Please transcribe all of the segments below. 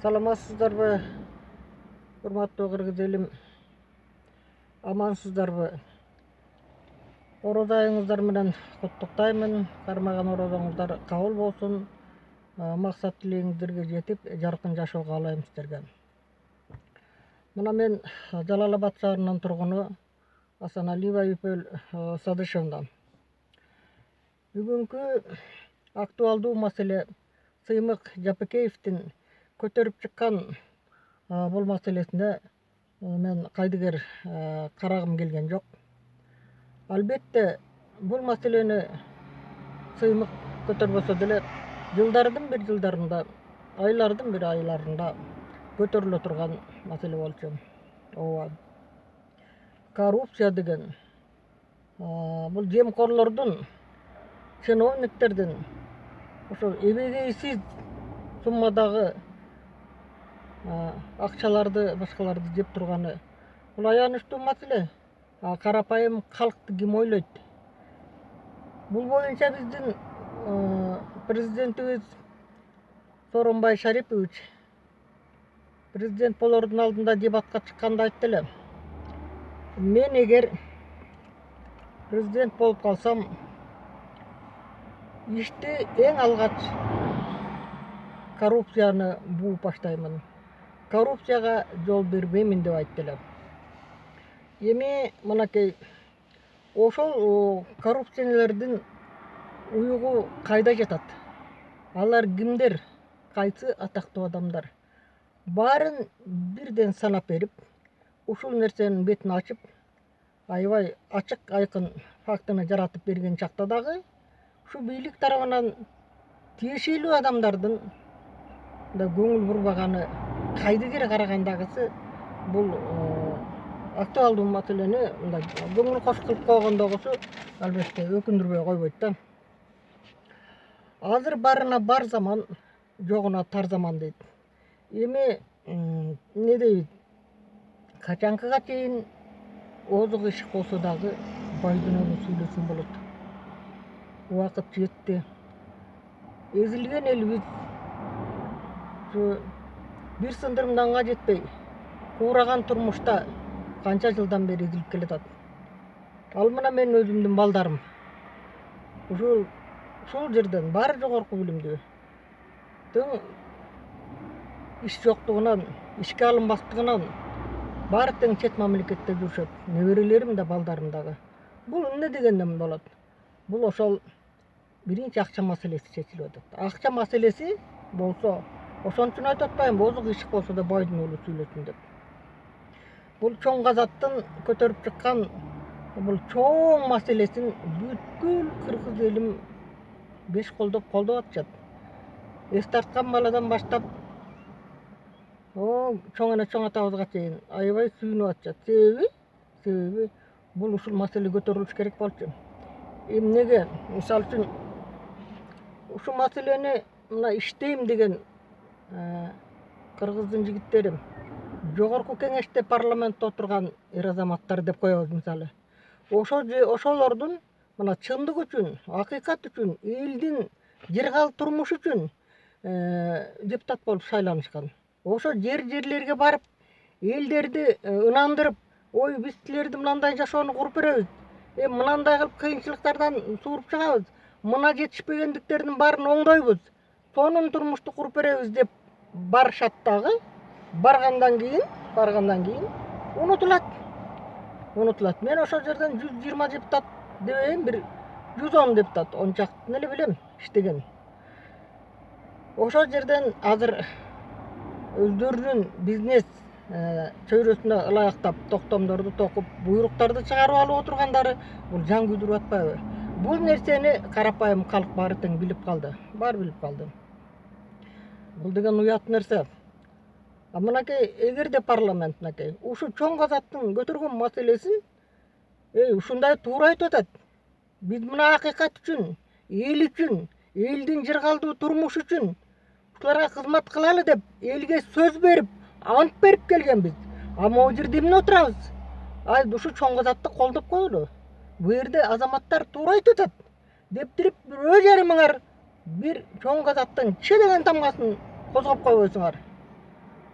Саламатсыздарбы, урматтуу кыргыз элим? Амансыздарбы? Орозо айыңыздар менен куттуктаймын. Кармаган орозоңуздар кабыл болсун. Максат тилегиңиздерге жетип, жаркын жашоо каалайм сиздерге. Мына мен Жалал Абад шаарынын тургуну Асаналиева Үпөл Садышевна. Бүгүнкү актуалдуу маселе Сыймык Жапекеевдин көтөрүп чыккан бул маселесине мен кайдыгер карагым келген жок. Албетте бул маселени Сыймык көтөрбөсө деле жылдардын бир жылдарында, айлардын бир айларында көтөрүлө турган маселе болчу. Ооба. Коррупция деген бул жемкорлордун, чиновниктердин ошо эбегейсиз суммадагы акчаларды, башкаларды жеп турганы бул аянычтуу маселе. Карапайым калкты ким ойлойт? Бул боюнча биздин президентибиз Сооронбай Шарипович президент болордун алдында дебатка чыкканда айтты эле: мен эгер президент болуп калсам, ишти эң алгач коррупцияны бууп баштаймын. Коррупцияга жол бербеймин деп айтты эле. Эми мынакей ошол коррупционерлердин уюгу кайда жатат? Алар кимдер? Кайсы атактуу адамдар? Баарын бирден санап берип, ушул нерсенин бетин ачып, аябай ачык айкын фактыны жаратып берген чакта дагы ушу бийлик тарабынан тиешелүү адамдардын да көңүл бурбаганы кайдыгер карагандагысы бул актуалдуу маселени мындай көңүл кош кылып койгондогусу албетте өкүндүрбөй койбойт да. Азыр барына бар заман, жогуна тар заман дейт. Эми эмне дейбиз? Качанкыга чейин озук иш болсо дагы байдын сүйлөсүн болот. Убакыт жетти. Эзилген элибиз бир сындырымданга жетпей, куураган турмушта канча жылдан бери эзилип келатат. Ал мына мен өзүмдүн балдарым. Ушул жерден баары жогорку билимдүү. Тең иш жоктугунан, ишке алынбастыгынан баары тең чет мамлекетте жүрүшөт. Неберелерим да, балдарым дагы. Бул эмне дегенден болот? Бул ошол биринчи акча маселеси чечилип атат. Акча маселеси болсо, ошон үчүн айтып атпаймынбы, озук иш болсо да байдын уулу сүйлөсүн деп. Бул чоң казаттын көтөрүп чыккан бул чоң маселесин бүткүл кыргыз элим беш колдоп атышат. Эс тарткан баладан баштап чоң эне чоң атабызга чейин аябай сүйүнүп атышат. Себеби бул ушул маселе көтөрүлүш керек болчу. Эмнеге? Мисалы үчүн ушул маселени мына иштейм деген кыргыздын жигиттери, жогорку кеңеште парламентте отурган эр азаматтар деп коебуз мисалы. Ошолордун мына чындык үчүн, акыйкат үчүн, элдин жыргал турмушу үчүн депутат болуп шайланышкан. Ошо жерлерге барып, элдерди ынандырып, ой биз силерди мындай жашоону куруп беребиз, мындай кылып кыйынчылыктардан сууруп чыгабыз, мына жетишпегендиктердин баарын оңдойбуз, сонун турмушту куруп беребиз деп барышат дагы. Баргандан кийин унутулат. Мен ошол жерден 120 депутат дебейин, бир 110 депутат ончактын эле билем иштеген. Ошол жерден азыр өздөрүнүн бизнес чөйрөсүнө ылайыктап токтомдорду токуп, буйруктарды чыгарып алып отургандары бул жан күйдүрүп атпайбы? Бул нерсени карапайым калк баары тең билип калды. Баары билип калды. Бул деген уят нерсе. Мынакей эгерде парламент мынакей ушу чоң казаттын көтөргөн маселесин ушундай туура айтып атат. Биз мына акыйкат үчүн, эл үчүн, элдин жыргалдуу турмушу үчүн ушуларга кызмат кылалы деп элге сөз берип, ант берип келгенбиз. Могу жерде эмне отурабыз? Ушу чоң казатты колдоп коелу. Бу жерде азаматтар туура айтып атат деп туруп, жарымыңар бир чоң казаттын че деген тамгасын козгоп койбойсуңар.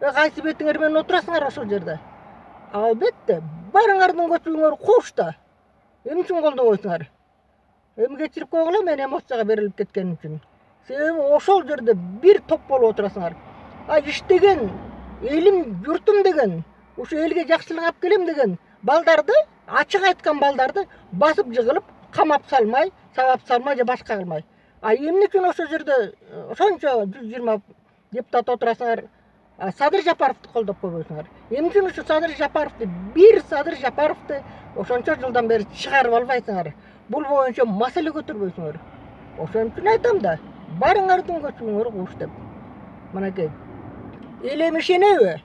кайсы бетиңер менен отурасыңар ошол жерде? Албетте, барыңардын көчүңөр куушта. Эмне үчүн колдобойсуңар? Эми кечирип койгула мен эмоцияга берилип кеткеним үчүн. Себеби ошол жерде бир топ болуп отурасыңар. Иштеген, элим, журтум деген, ошо элге жакшылык алып келем деген балдарды, ачык айткан балдарды басып жыгылып, камап салмай, сабап салмай же башка кылмай. Эмне үчүн ошол жерде ошончо 120 депутат отурасыңар? Садыр Жапаровду колдоп койбойсуңар. Эмне үчүн ушу Садыр Жапаровду, бир Садыр Жапаровду ошончо жылдан бери чыгарып албайсыңар? Бул боюнча маселе көтөрбөйсүңөр. Ошон үчүн айтам да, барыңардын көчүңөр куш деп. Мынакей, элем ишенеби?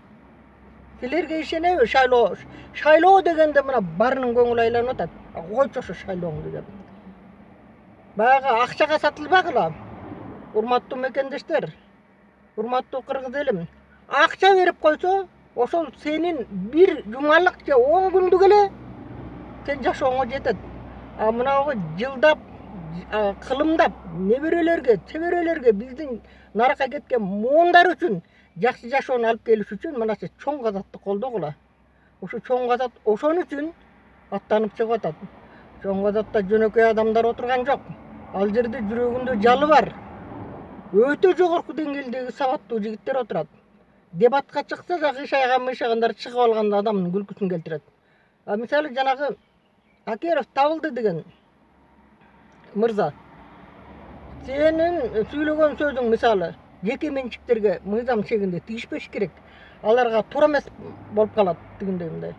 Силерге ишенеби? Шайлоо дегенде мына баарынын көңүлү айланып атат. Койчу ошо шайлооңду деп. Баягы акчага сатылбагыла. Урматтуу мекендештер, урматтуу кыргыз элим, акча берип койсо, ошол сенин бир жумалык же 10 күндүк эле сен жашооңо жетет. Мынабу жылдап, кылымдап, неберелерге, чеберелерге, биздин наракка кеткен муундар үчүн жакшы жашоону алып келиш үчүн мына сиз чоң казатты колдогула. Ошо чоң казат ошон үчүн аттанып чыгып атат. Чоң казатта жөнөкөй адамдар отурган жок. Ал жерде жүрөгүндө жалы бар. Өтө жогорку деңгээлдеги сабаттуу жигиттер отурат. Дебатка чыкса да кыйшайгандар чыгып алганда адамдын күлкүсүн келтирет. Мисалы жанагы Акеров табылды деген мырза. Сенин сүйлөгөн сөзүң мисалы жеке менчиктерге мыйзам чегинде тийишпеш керек. Аларга туура эмес болуп калат дегендей.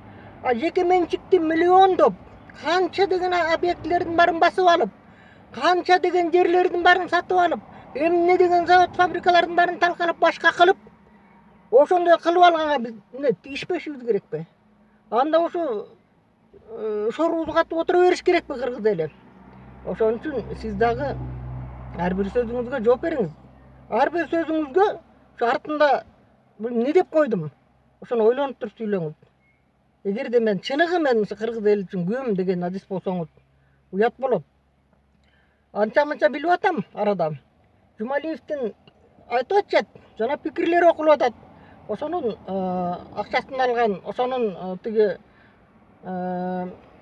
Жеке менчикти миллиондоп, канча деген объектилердин баарын басып алып, канча деген жерлердин баарын сатып алып, эмне деген завод фабрикалардын баарын талкалап башка кылып, ошондой кылып алганга биз эмне тийишпешибиз керекпи? Анда ошо шорубузду катып отура бериш керекпи кыргыз эли? Ошон үчүн сиз дагы ар бир сөзүңүзгө жооп бериңиз. Ар бир сөзүңүзгө ошо артында эмне деп койдум? Ошону ойлонуп туруп сүйлөңүз. Эгерде мен чыныгы мен кыргыз эли үчүн күбөм деген адис болсоңуз, уят болот. Анча-мынча билип атам арада. Жумалиевдин айтып атышат, жана пикирлери окулуп атат. Ошонун акчасын алган, ошонун тиги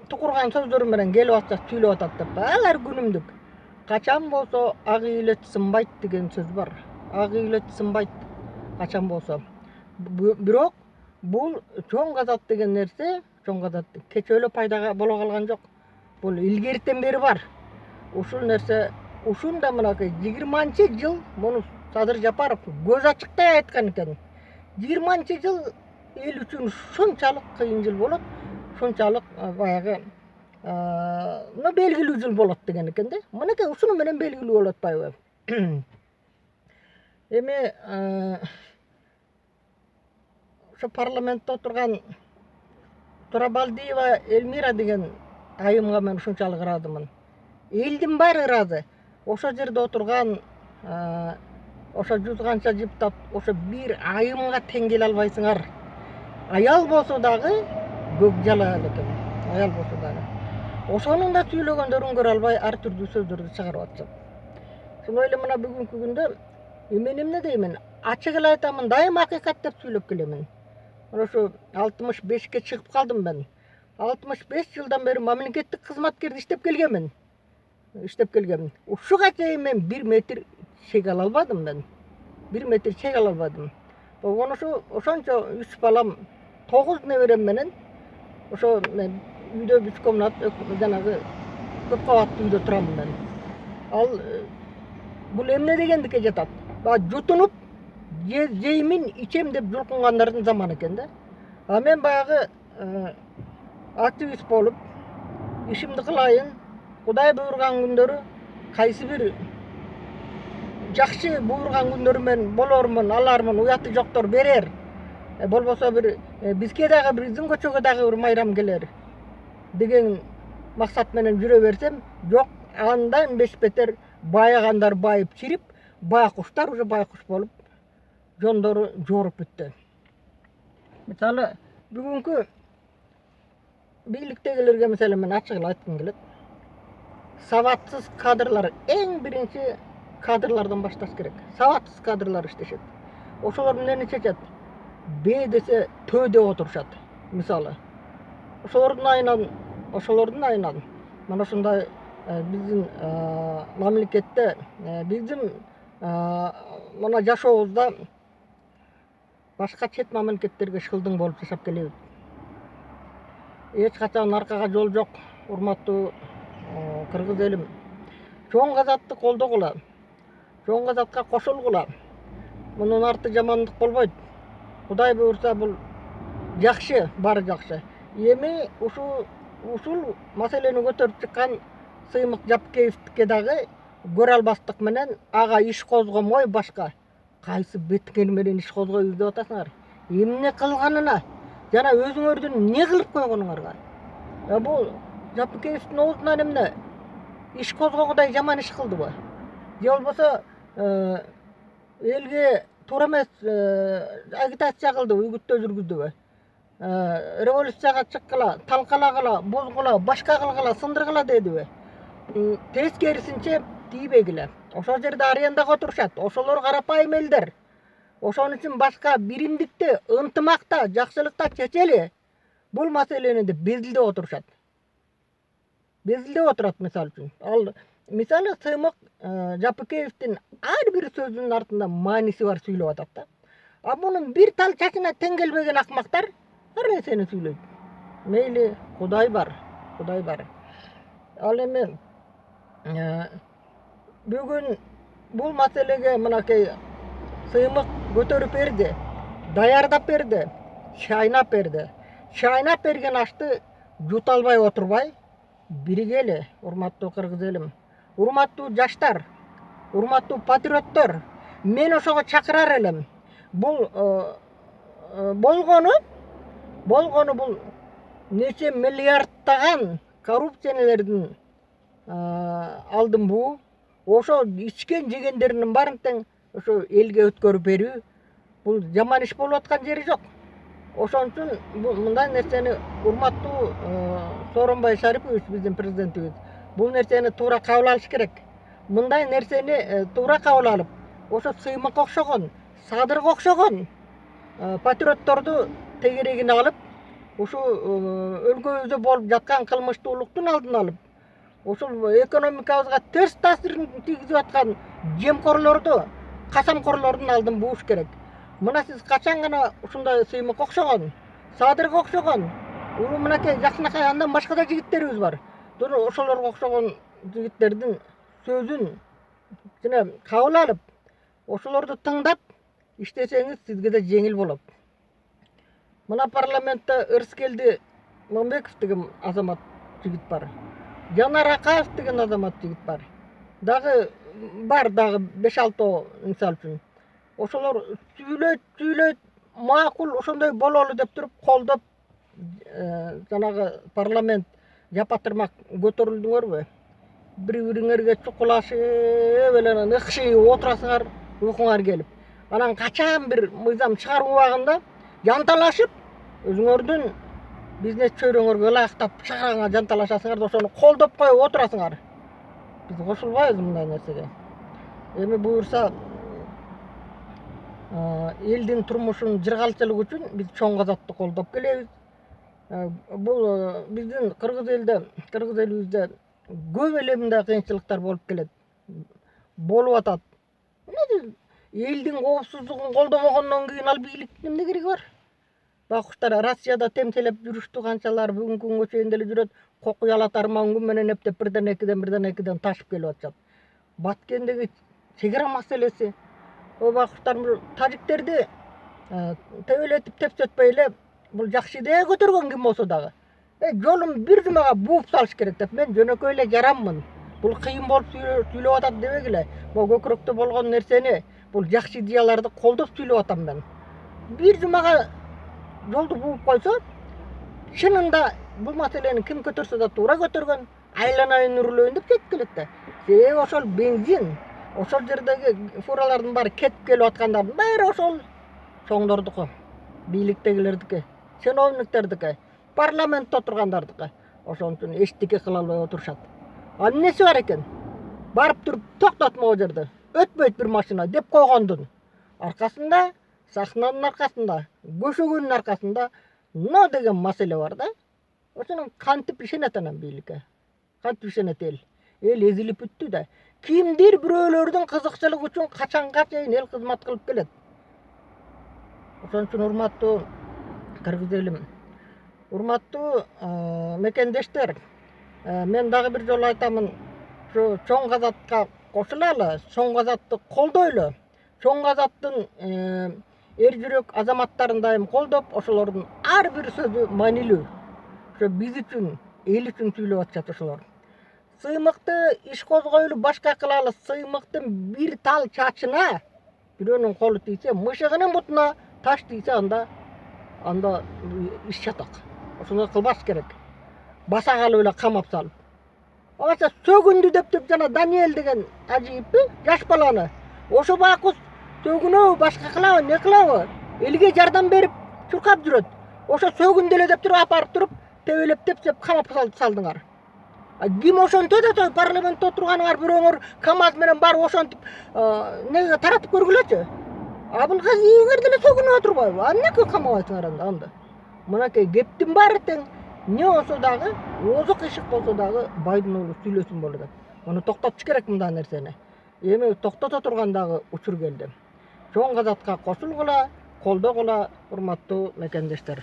тукурган сөздөрү менен келип атса сүйлөп атат деп. Алар күнүмдүк. Качан болсо ак ыйлет сынбайт деген сөз бар. Ак ыйлет сынбайт качан болсо. Бирок бул чоң казат деген нерсе, чоң казат кече эле пайдага боло калган жок. Бул илгертен бери бар. Ушул нерсе ушунда мынакей 20-жыл муну Садыр Жапаров көз ачыктай айткан экен. 20-жыл эл үчүн ушунчалык кыйын жыл болот, ушунчалык баягы белгилүү жыл болот деген экен да. Мынакей ушуну менен белгилүү болуп атпайбы? Эми ошо парламентте отурган Турабалдиева Эльмира деген айымга мен ушунчалык ыраазымын. Элдин баары ыраазы. Ошо жерде отурган ошо 100 канча депутат ошо бир айымга тең келе албайсыңар. Аял болсо дагы көк жала экен. Аял болсо дагы. Ошонун да сүйлөгөндөрүн көрө албай ар түрдүү сөздөрдү чыгарып атышат. Ошондой эле мына бүгүнкү күндө мен эмне деймин? Ачык эле айтамын, дайыма акыйкат деп сүйлөп келемин. Ошо 65ке чыгып калдым мен. 65 жылдан бери мамлекеттик кызматкерди иштеп келгенмин. Ушуга чейин мен 1 метр чек ала албадым мен. 1 метр чек ала албадым. Ошончо 3 балам, 9 неберем менен ошо мен үйдө 3 комнат жанагы көп кабаттуу үйдө турам мен. Ал бул эмне дегендикке жатат? Жутунуп жеймин, ичем деп жулкунгандардын заманы экен да. Мен баягы активист болуп, ишимди кылайын, Кудай буйрган күндөрү кайсы бир жакшы буйрган күндөрү мен болормун, алармын, уяты жоктор берер. Болбосо бир бизге дагы, биздин көчөгө дагы бир майрам келер деген максат менен жүрө берсем, жок, анда беш бетер байыгандар байып чирип, байкуштар уже байкуш болуп, жондору жоруп бүттү. Мисалы, бүгүнкү бийликтегилерге мисалы мен ачык эле айткым келет. Сабатсыз кадрлар, эң биринчи кадрлардан башташ керек. Сабатсыз кадрлар иштешет. Ошолор эмнени чечет? б десе тө деп отурушат. Мисалы ошолордун айынан мына ушундай биздин мамлекетте биздин мына жашообузда башка чет мамлекеттерге шылдың болуп жашап келебиз. Эч качан аркага жол жок, урматтуу кыргыз элим. Чоң казатты колдогула, чоң казатка кошулгула. Мунун арты жамандык болбойт. Кудай буйрса бул жакшы, баары жакшы. Эми ушул маселени көтөрүп чыккан Сыймык Жапкеевдикке дагы көрө албастык менен ага иш козгомой башка кайсы беткени менен иш козгойбуз деп атасыңар. Эмне кылганына жана өзүңөрдүн эмне кылып койгонуңарга. Бул Жапкеевдин оозунан эмне иш козгогудай жаман иш кылдыбы? Же болбосо элге туура эмес агитация кылдыбы, үгүттөө жүргүздүбү? Революцияга чыккыла, талкалагыла, бозгула, башка кылгыла, сындыргыла дедиби? Тескерисинче тийбегиле. Ошол жерде арендага отурушат. Ошолор карапайым элдер. Ошон үчүн башка биримдикте, ынтымакта, жакшылыкта чечели бул маселени деп безилдеп отурушат. Безилдеп отурат мисалы үчүн. Ал мисалы Сыймык Жапкеевдин ар бир сөзүнүн артында мааниси бар сүйлөп атат да. А мунун бир тал чачына тең келбеген акмактар ар нерсени сүйлөйт. Мейли, Кудай бар, Кудай бар. Ал эми бүгүн бул маселеге мынакей Сыймык көтөрүп берди, даярдап берди, чайнап берди. Чайнап берген ашты жута албай отурбай, биригели, урматтуу кыргыз элим, урматтуу жаштар, урматтуу патриоттор, мен ошого чакырар элем. Бул болгону бул нече миллиардтаган коррупциялердин алдын буу, ошо ичкен жегендеринин баарын тең ошо элге өткөрүп берүү, бул жаман иш болуп аткан жери жок. Ошон үчүн мындай нерсени урматтуу Сооронбай Шарипович биздин президентибиз бул нерсени туура кабыл алыш керек. Мындай нерсени туура кабыл алып, ошо Сыймыкка окшогон, Садырга окшогон патриотторду тегерегине алып, ушу өлкөбүздө болуп жаткан кылмыштуулуктун алдын алып, ошол экономикабызга терс таасирин тийгизип аткан жемкорлорду, касамкорлордун алдын бууш керек. Мына сиз качан гана ушундай Сыймыкка окшогон, Садырга окшогон, мынакей жакшынакай андан башка да жигиттерибиз бар. Ошолорго окшогон жигиттердин сөзүн жана кабыл алып, ошолорду тыңдап иштесеңиз сизге да жеңил болот. Мына парламентте Ырыскелди Мамбеков деген азамат жигит бар. Жанар Акаев деген азамат жигит бар. Дагы 5-6 мисалы үчүн. Ошолор сүйлөйт, макул ошондой бололу деп туруп колдоп жанагы парламент жапатырмак көтөрүлдүңөрбү? Бири-бириңерге чукулашып эле ыкшыйып отурасыңар, уйкуңар келип. Анан качан бир мыйзам чыгаруу убагында жанталашып, өзүңөрдүн бизнес чөйрөңөргө ылайыктап чыгараңар жанталашасыңар да ошону колдоп коюп отурасыңар. Биз кошулбайбыз мындай нерсеге. Эми буюрса элдин турмушунун жыргалчылыгы үчүн биз чоң казатты колдоп келебиз. Бул биздин кыргыз элибизде көп эле мындай кыйынчылыктар болуп келет. Болуп атат. Элдин коопсуздугун колдомогондон кийин ал бийликтин эмне кереги бар? Байкуштар Россияда темселеп жүрүштү канчалар, бүгүнкү күнгө чейин деле жүрөт. Кокуялатар маңгүн менен эптеп бирден-экиден ташып келип атышат. Баткендеги чегара маселеси. Байкуштар тажиктерди тебелетип тепсетпей эле бул жакшы идея көтөргөн ким болсо дагы. Жолун бир жумага бууп салыш керек деп мен жөнөкөй эле жараммын. Бул кыйын болуп сүйлөп атат дебегиле. Бул көкүрөктө болгон нерсени, бул жакшы идеяларды колдоп сүйлөп атам мен. Бир жумага жолду бууп койсо, чынында бул маселени ким көтөрсө да туура көтөргөн, айланайын үрлөйүн деп кетип келет да. Себеби ошол бензин, ошол жердеги фуралардын баары кетип келип аткандардын баары ошол чоңдордуку, бийликтегилердики, чиновниктердики, парламентте отургандардыкы. Ошон үчүн эчтеке кыла албай отурушат. А эмнеси бар экен? Барып туруп токтот могу жерде. Өтпөйт бир машина деп койгондун аркасында сахнанын аркасында, көшөгөнүн аркасында но деген маселе бар да. Ошону кантип ишенет анан бийликке? Кантип ишенет эл? Эл эзилип бүттү да. Кимдир бирөөлөрдүн кызыкчылыгы үчүн качанга чейин эл кызмат кылып келет. Ошон үчүн урматтуу кыргыз элим, урматтуу мекендештер, мен дагы бир жолу айтамын, ошо чоң казатка кошулалы, чоң казатты колдойлу. Чоң казаттын эр жүрөк азаматтарын дайым колдоп, ошолордун ар бир сөзү маанилүү. Ошо биз үчүн, эл үчүн сүйлөп атышат ошолор. Сыймыкты иш козгойлу башка кылалы, сыймыктын бир тал чачына бирөөнүн колу тийсе, мышыгынын бутуна таш тийсе, анда иш чатак. Ошондой кылбаш керек. Баса калып эле камап салып. Ошо сөгүндү деп жана Даниэль деген ажийиппи, жаш баланы. Ошо бакус сөгүнөбү, башка кылабы, не кылабы? Элге жардам берип чуркап жүрөт. Ошо сөгүндү эле деп туруп апарып туруп, тебелеп тепсеп камап салдыңар. Ким ошентет да парламентте отурганыңар бирөөңөр КамАЗ менен барып ошентип неге таратып көргүлөчү. Абылгазиевер деле сөгүнүп отурбайбы? Эмнеге камабайсыңар анда? Мынакей кептин баары тең. Не болсо дагы, озук ишик болсо дагы байдын оолу сүйлөсүн болот экен. Муну токтотуш керек мындай нерсени. Эми токтото турган дагы учур келди. Чоң казатка кошулгула, колдогула, урматтуу мекендештер.